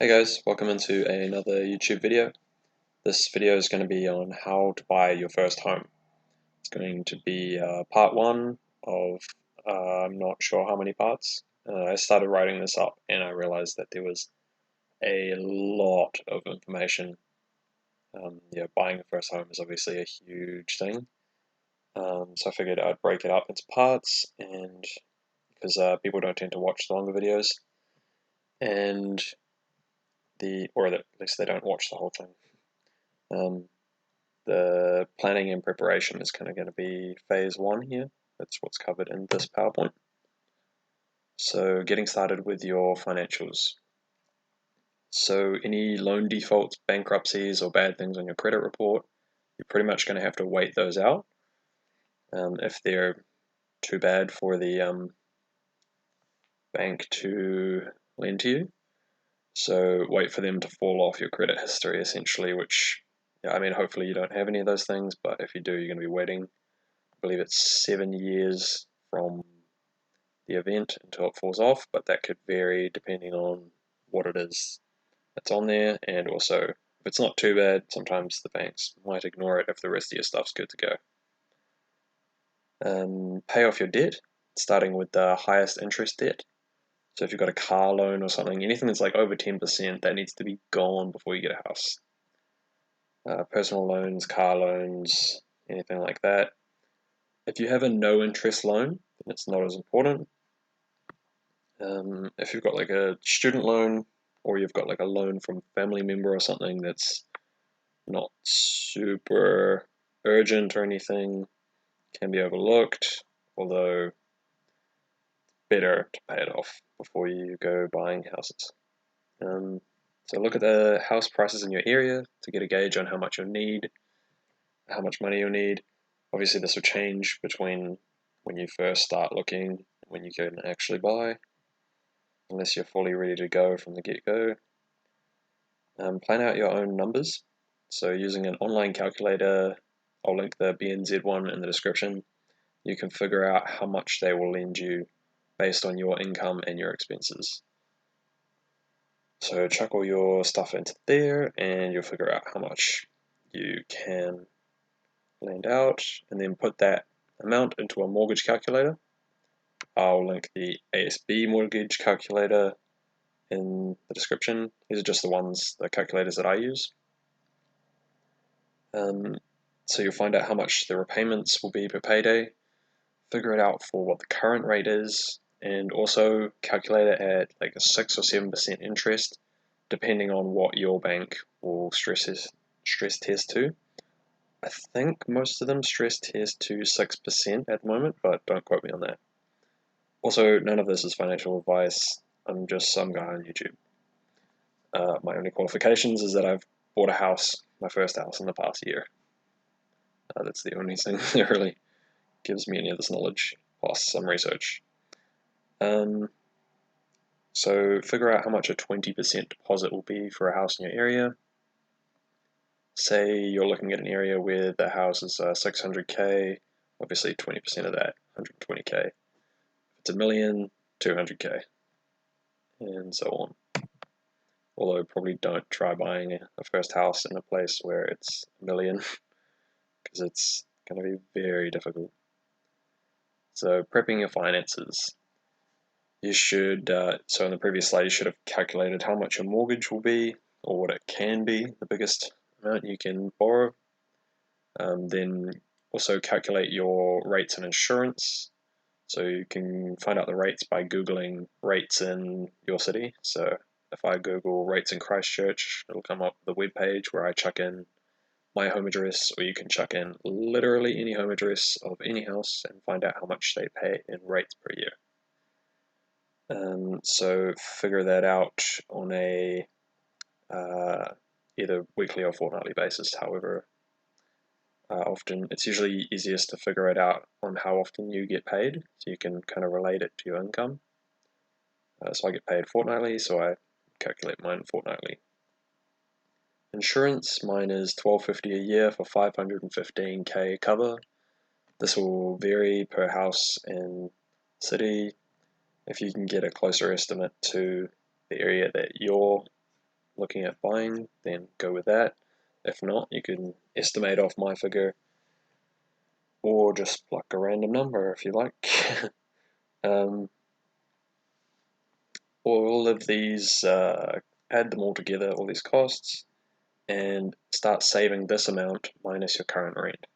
Hey guys, welcome into another YouTube video. This video is going to be on how to buy your first home. It's going to be part one of I'm not sure how many parts. I started writing this up and I realized that there was a lot of information. Buying a first home is obviously a huge thing. So I figured I'd break it up into parts, and because people don't tend to watch the longer videos, and or at least they don't watch the whole thing. The planning and preparation is kind of going to be phase one here. That's what's covered in this PowerPoint. So getting started with your financials. So any loan defaults, bankruptcies, or bad things on your credit report, you're pretty much going to have to wait those out if they're too bad for the bank to lend to you. So wait for them to fall off your credit history, essentially, which, hopefully you don't have any of those things, but if you do, you're going to be waiting. I believe it's 7 years from the event until it falls off, but that could vary depending on what it is that's on there, and also if it's not too bad, sometimes the banks might ignore it if the rest of your stuff's good to go. Pay off your debt, starting with the highest interest debt. So if you've got a car loan or something, anything that's like over 10%, that needs to be gone before you get a house. Personal loans, car loans, anything like that. If you have a no interest loan, then it's not as important. If you've got like a student loan, or you've got like a loan from a family member or something that's not super urgent or anything, can be overlooked, although it's better to pay it off before you go buying houses. So look at the house prices in your area to get a gauge on how much you'll need, how much money you'll need. Obviously this will change between when you first start looking and when you can actually buy, unless you're fully ready to go from the get-go. Plan out your own numbers. So using an online calculator, I'll link the BNZ one in the description, you can figure out how much they will lend you based on your income and your expenses. So chuck all your stuff into there and you'll figure out how much you can lend out, and then put that amount into a mortgage calculator. I'll link the ASB mortgage calculator in the description. These are just the calculators that I use. So you'll find out how much the repayments will be per payday, figure it out for what the current rate is, and also calculate it at like a 6 or 7% interest, depending on what your bank will stress test to. I think most of them stress test to 6% at the moment, but don't quote me on that. Also, none of this is financial advice. I'm just some guy on YouTube. My only qualifications is that I've bought my first house in the past year. That's the only thing that really gives me any of this knowledge, plus some research. So figure out how much a 20% deposit will be for a house in your area. Say you're looking at an area where the house is 600k, obviously 20% of that, 120k. If it's $1 million, 200k, and so on. Although probably don't try buying a first house in a place where it's $1 million, because it's going to be very difficult. So prepping your finances. You should, so in the previous slide, you should have calculated how much your mortgage will be, or what it can be, the biggest amount you can borrow. Then also calculate your rates and insurance. So you can find out the rates by Googling rates in your city. So if I Google rates in Christchurch, it'll come up with a web page where I chuck in my home address, or you can chuck in literally any home address of any house and find out how much they pay in rates per year. So figure that out on a either weekly or fortnightly basis. However, often it's usually easiest to figure it out on how often you get paid, so you can kind of relate it to your income. So I get paid fortnightly, so I calculate mine fortnightly. Insurance, mine is $12.50 a year for 515k cover. This will vary per house and city. If you can get a closer estimate to the area that you're looking at buying, then go with that. If not, you can estimate off my figure, or just pluck a random number if you like. All of these, add them all together, all these costs, and start saving this amount minus your current rent.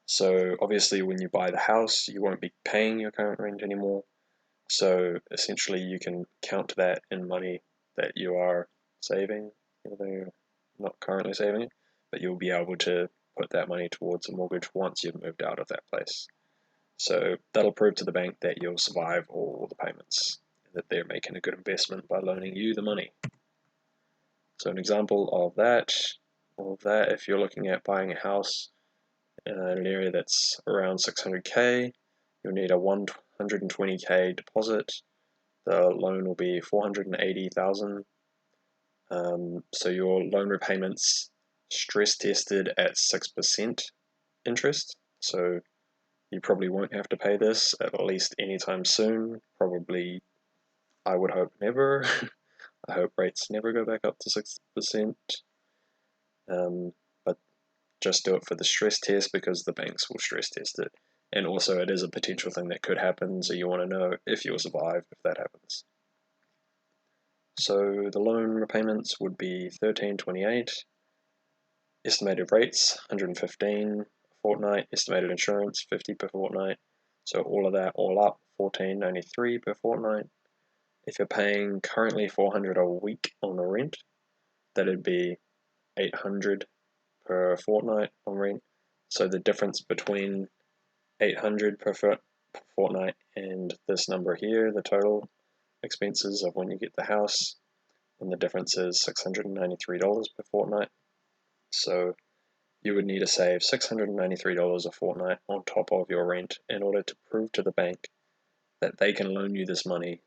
So obviously when you buy the house, you won't be paying your current rent anymore. So essentially you can count that in money that you are saving, although you're not currently saving it, but you'll be able to put that money towards a mortgage once you've moved out of that place. So that'll prove to the bank that you'll survive all the payments, that they're making a good investment by loaning you the money. So an example of that, if you're looking at buying a house in an area that's around 600k, you'll need a 120k deposit. The loan will be 480,000. So your loan repayments stress tested at 6% interest. So you probably won't have to pay this at least anytime soon. Probably, I would hope never. I hope rates never go back up to 6%. But just do it for the stress test, because the banks will stress test it. And also it is a potential thing that could happen, so you want to know if you'll survive if that happens. So the loan repayments would be $13.28, estimated rates $115 a fortnight, estimated insurance $50 per fortnight. So all of that all up, $14.93 per fortnight. If you're paying currently $400 a week on the rent, that'd be $800 per fortnight on rent. So the difference between $800 per fortnight and this number here, the total expenses of when you get the house, and the difference is $693 per fortnight. So you would need to save $693 a fortnight on top of your rent in order to prove to the bank that they can loan you this money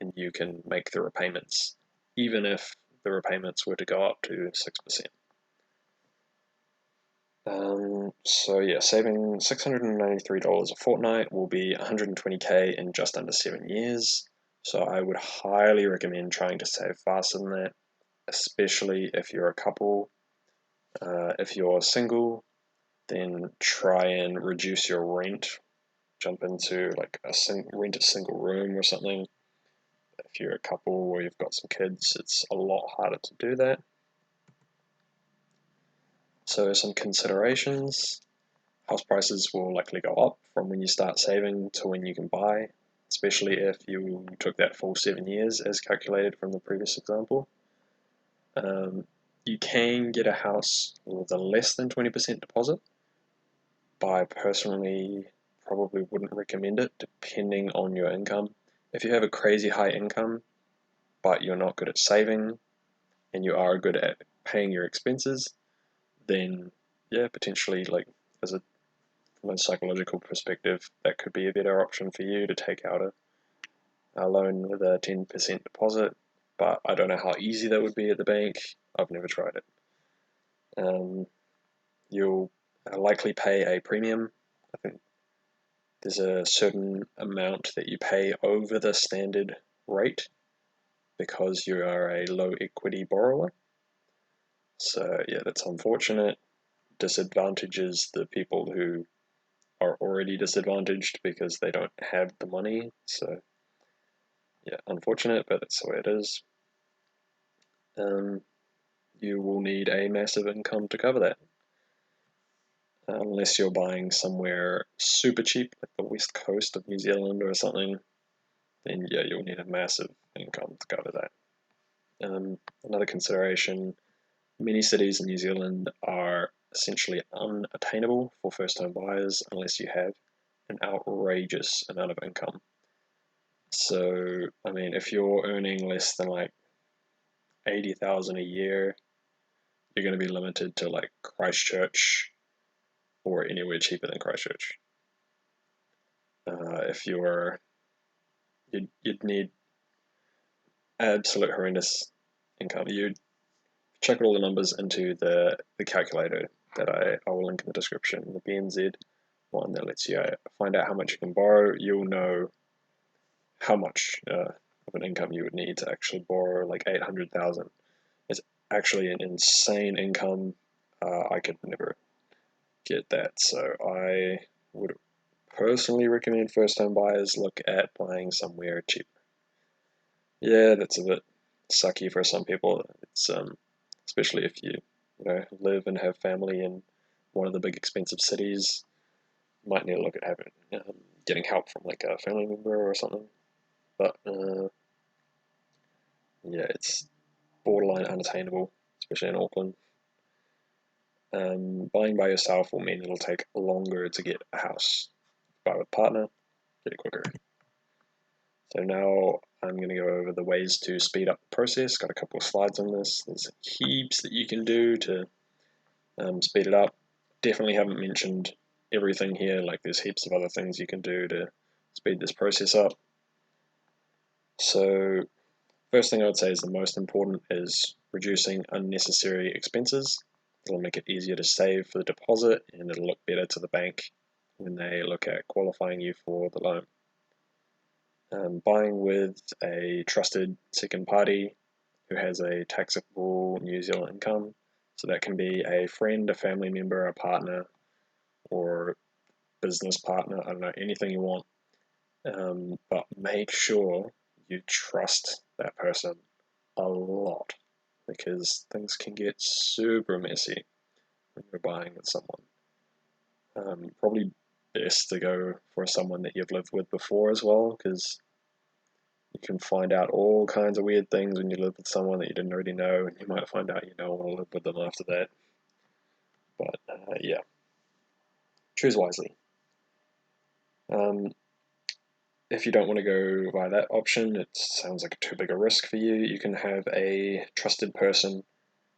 and you can make the repayments, even if the repayments were to go up to 6%. So yeah, saving $693 a fortnight will be 120k in just under 7 years. So I would highly recommend trying to save faster than that, especially if you're a couple. If you're single, then try and reduce your rent. Jump into like rent a single room or something. If you're a couple or you've got some kids, it's a lot harder to do that. So some considerations. House prices will likely go up from when you start saving to when you can buy, especially if you took that full 7 years as calculated from the previous example. You can get a house with a less than 20% deposit, but I personally probably wouldn't recommend it depending on your income. If you have a crazy high income, but you're not good at saving, and you are good at paying your expenses, then yeah, potentially from a psychological perspective, that could be a better option for you to take out a loan with a 10% deposit, but I don't know how easy that would be at the bank. I've never tried it. You'll likely pay a premium. I think there's a certain amount that you pay over the standard rate because you are a low equity borrower. So yeah, that's unfortunate. Disadvantages the people who are already disadvantaged because they don't have the money. So yeah, unfortunate, but that's the way it is. You will need a massive income to cover that. Unless you're buying somewhere super cheap, like the west coast of New Zealand or something, then yeah, you'll need a massive income to cover that. Another consideration, many cities in New Zealand are essentially unattainable for first-time buyers unless you have an outrageous amount of income. So, I mean, if you're earning less than like 80,000 a year, you're going to be limited to like Christchurch or anywhere cheaper than Christchurch. If you'd need absolute horrendous income. You'd check all the numbers into the calculator that I will link in the description, the BNZ that lets you find out how much you can borrow. You'll know how much of an income you would need to actually borrow like 800,000. It's actually an insane income. I could never get that, so I would personally recommend first-time buyers look at buying somewhere cheap. Yeah, that's a bit sucky for some people. It's especially if you live and have family in one of the big expensive cities. You might need to look at having getting help from like a family member or something. But yeah, it's borderline unattainable, especially in Auckland. Buying by yourself will mean it'll take longer to get a house. Buy with a partner, get it quicker. So now I'm going to go over the ways to speed up the process. Got a couple of slides on this. There's heaps that you can do to speed it up. Definitely haven't mentioned everything here, like there's heaps of other things you can do to speed this process up. So first thing I would say is the most important is reducing unnecessary expenses. It'll make it easier to save for the deposit and it'll look better to the bank when they look at qualifying you for the loan. Buying with a trusted second party who has a taxable New Zealand income. So that can be a friend, a family member, a partner, or business partner. I don't know, anything you want. But make sure you trust that person a lot because things can get super messy when you're buying with someone. Probably best to go for someone that you've lived with before as well because you can find out all kinds of weird things when you live with someone that you didn't already know, and you might find out you don't want to live with them after that. But yeah, choose wisely. If you don't want to go by that option, it sounds like too big a risk for you, you can have a trusted person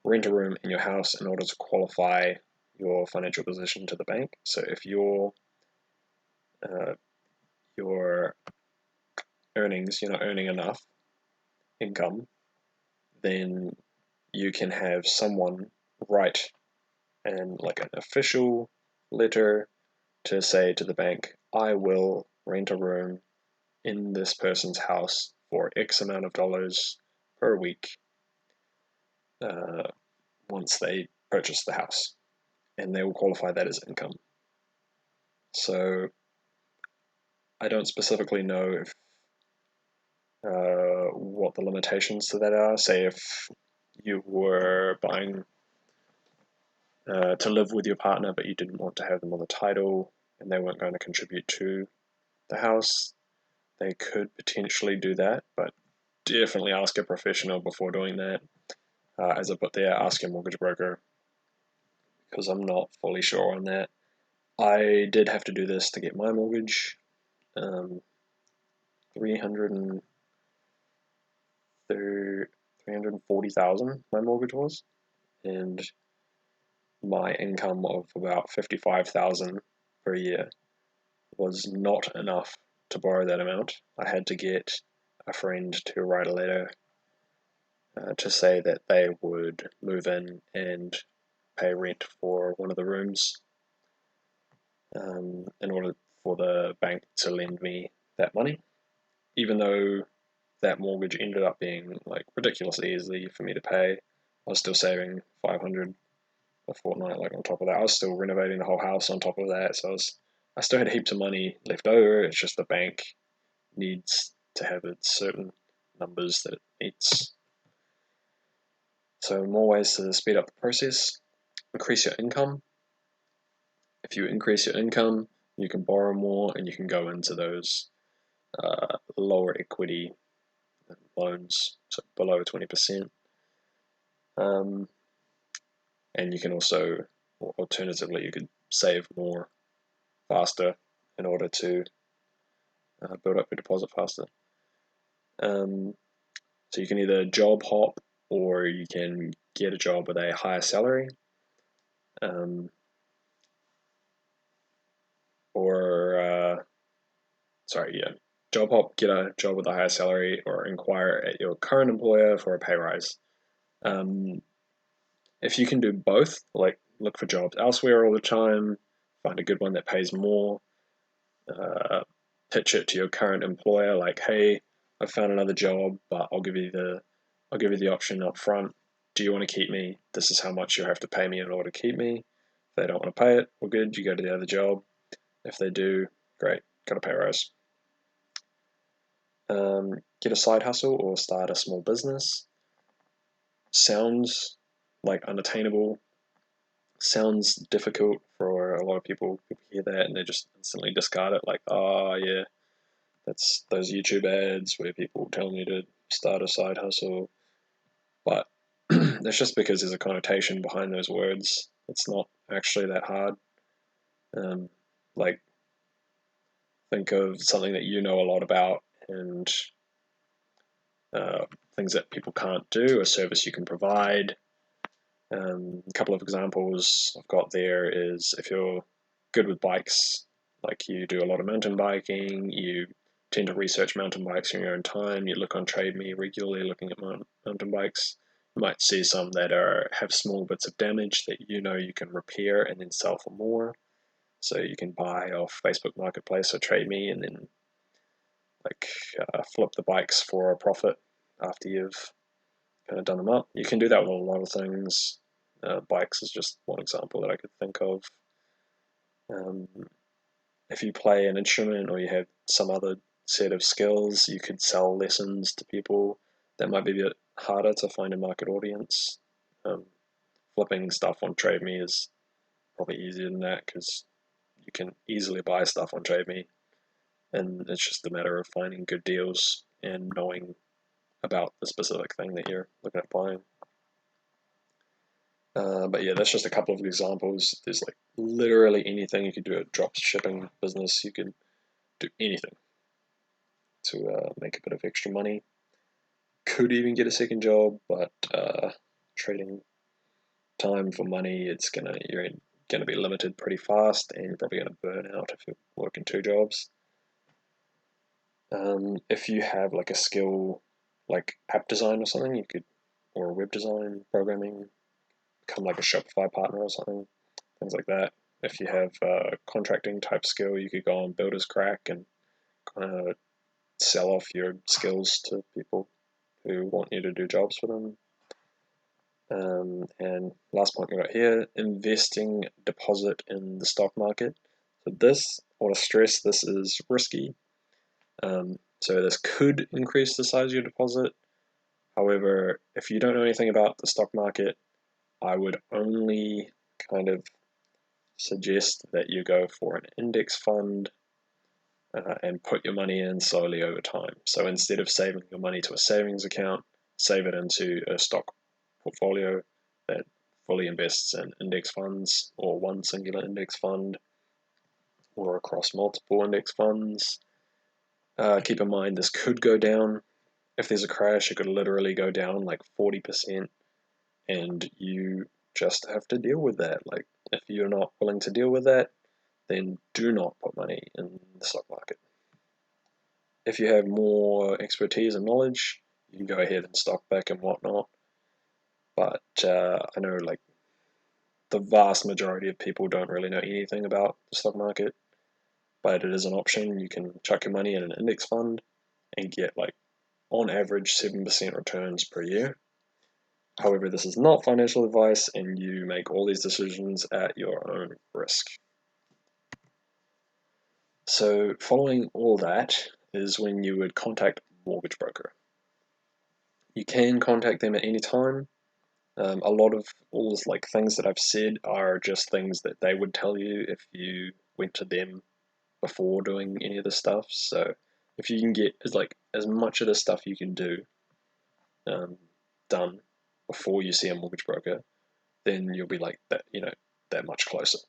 rent a room in your house in order to qualify your financial position to the bank. So if your earnings, you're not earning enough income, then you can have someone write and like an official letter to say to the bank, I will rent a room in this person's house for X amount of dollars per week once they purchase the house, and they will qualify that as income. So I don't specifically know if what the limitations to that are. Say if you were buying to live with your partner, but you didn't want to have them on the title, and they weren't going to contribute to the house, they could potentially do that, but definitely ask a professional before doing that. As I put there, ask your mortgage broker, because I'm not fully sure on that. I did have to do this to get my mortgage. 340,000 my mortgage was, and my income of about 55,000 per year was not enough to borrow that amount. I had to get a friend to write a letter to say that they would move in and pay rent for one of the rooms in order for the bank to lend me that money, even though that mortgage ended up being like ridiculously easy for me to pay. I was still saving 500 a fortnight, like on top of that. I was still renovating the whole house on top of that, so I still had heaps of money left over. It's just the bank needs to have its certain numbers that it meets. So more ways to speed up the process. Increase your income. If you increase your income, you can borrow more and you can go into those lower equity loans, so below 20%. And you can also, alternatively, you could save more faster in order to build up your deposit faster. So you can either job hop or you can get a job with a higher salary. Job hop, get a job with a higher salary, or inquire at your current employer for a pay rise. If you can do both, like look for jobs elsewhere all the time, find a good one that pays more, pitch it to your current employer like, hey, I found another job, but I'll give you the option up front. Do you want to keep me? This is how much you have to pay me in order to keep me. If they don't want to pay it, we're good. You go to the other job. If they do, great, got a pay rise. Get a side hustle or start a small business. Sounds like unattainable. Sounds difficult for a lot of people. People hear that and they just instantly discard it, like, oh yeah, that's those YouTube ads where people tell me to start a side hustle. But it's just because there's a connotation behind those words. It's not actually that hard. Like, think of something that you know a lot about and things that people can't do, a service you can provide. A couple of examples I've got there is if you're good with bikes, like you do a lot of mountain biking, you tend to research mountain bikes in your own time, you look on TradeMe regularly looking at mountain bikes, you might see some that have small bits of damage that you know you can repair and then sell for more. So you can buy off Facebook Marketplace or TradeMe and then flip the bikes for a profit after you've kind of done them up. You can do that with a lot of things. Bikes is just one example that I could think of. If you play an instrument or you have some other set of skills, you could sell lessons to people. That might be a bit harder to find a market audience. Flipping stuff on TradeMe is probably easier than that because you can easily buy stuff on TradeMe, and it's just a matter of finding good deals and knowing about the specific thing that you're looking at buying. But yeah, that's just a couple of examples. There's like literally anything you could do. A drop shipping business, you could do anything to make a bit of extra money. Could even get a second job, but trading time for money, you're gonna be limited pretty fast, and you're probably gonna burn out if you're working two jobs. If you have like a skill like app design or something, or web design, programming, become like a Shopify partner or something, things like that. If you have a contracting type skill, you could go on Builder's Crack and kind of sell off your skills to people who want you to do jobs for them. And last point we got here, investing deposit in the stock market. So this, I want to stress, this is risky. So this could increase the size of your deposit. However, if you don't know anything about the stock market, I would only kind of suggest that you go for an index fund and put your money in slowly over time. So instead of saving your money to a savings account, save it into a stock portfolio that fully invests in index funds or one singular index fund or across multiple index funds. Keep in mind this could go down. If there's a crash, it could literally go down like 40%, and you just have to deal with that. Like, if you're not willing to deal with that, then do not put money in the stock market. If you have more expertise and knowledge, you can go ahead and stock pick and whatnot. But I know like the vast majority of people don't really know anything about the stock market, but it is an option. You can chuck your money in an index fund and get like on average 7% returns per year. However, this is not financial advice, and you make all these decisions at your own risk. So following all that is when you would contact a mortgage broker. You can contact them at any time. A lot of all these like things that I've said are just things that they would tell you if you went to them before doing any of this stuff. So if you can get as much of this stuff you can do done before you see a mortgage broker, then you'll be like that, that much closer.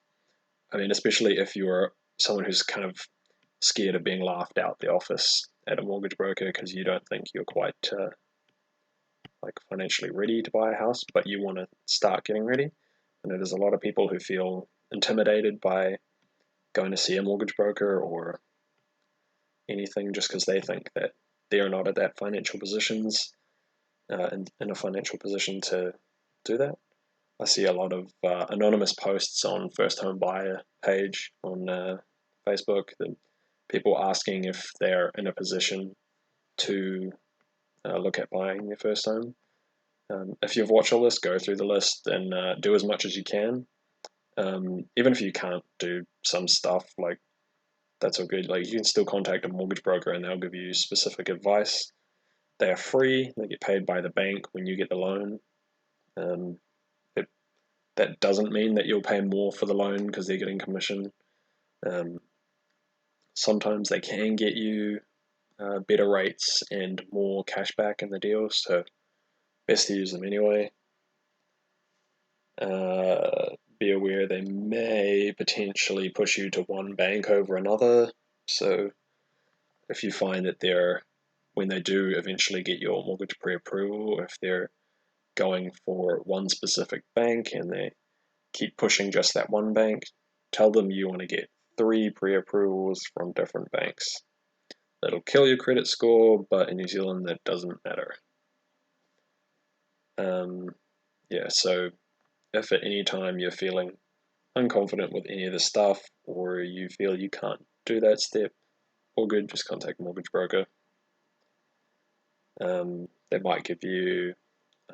I mean, especially if you're someone who's kind of scared of being laughed out the office at a mortgage broker because you don't think you're quite financially ready to buy a house, but you want to start getting ready. And there's a lot of people who feel intimidated by going to see a mortgage broker or anything just because they think that they're not at that financial positions in a financial position to do that. I see a lot of anonymous posts on First Home Buyer page on Facebook, that people asking if they're in a position to look at buying your first home. If you've watched all this, go through the list and do as much as you can. Even if you can't do some stuff, like, that's all good. Like, you can still contact a mortgage broker and they'll give you specific advice. They are free. They get paid by the bank when you get the loan. That doesn't mean that you'll pay more for the loan because they're getting commission. Sometimes they can get you better rates and more cash back in the deals, so best to use them anyway. Be aware they may potentially push you to one bank over another, so if you find that when they do eventually get your mortgage pre-approval, if they're going for one specific bank and they keep pushing just that one bank, tell them you want to get 3 pre-approvals from different banks. That'll kill your credit score, but in New Zealand that doesn't matter. Yeah, so if at any time you're feeling unconfident with any of the stuff, or you feel you can't do that step, all good, just contact a mortgage broker. They might give you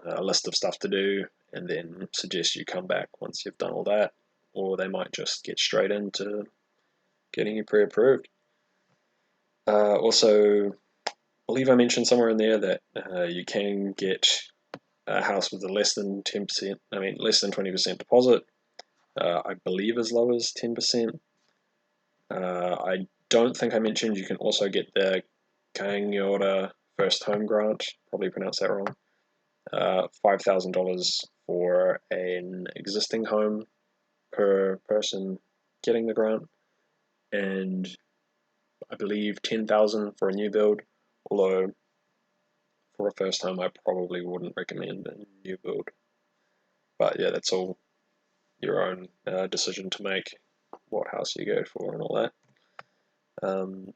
a list of stuff to do and then suggest you come back once you've done all that, or they might just get straight into getting you pre-approved. Also, I believe I mentioned somewhere in there that you can get a house with a less than 20% deposit. I believe as low as 10%. I don't think I mentioned you can also get the Kaingiora First Home Grant, probably pronounced that wrong. $5,000 for an existing home per person getting the grant, and I believe $10,000 for a new build, although for a first home I probably wouldn't recommend a new build. But yeah, that's all your own decision to make, what house you go for and all that.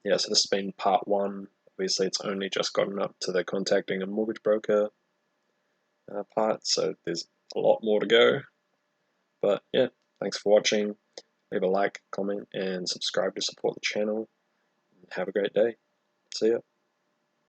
Yeah, so this has been part 1. Obviously it's only just gotten up to the contacting a mortgage broker part, so there's a lot more to go. But yeah, thanks for watching. Leave a like, comment, and subscribe to support the channel. Have a great day. See ya.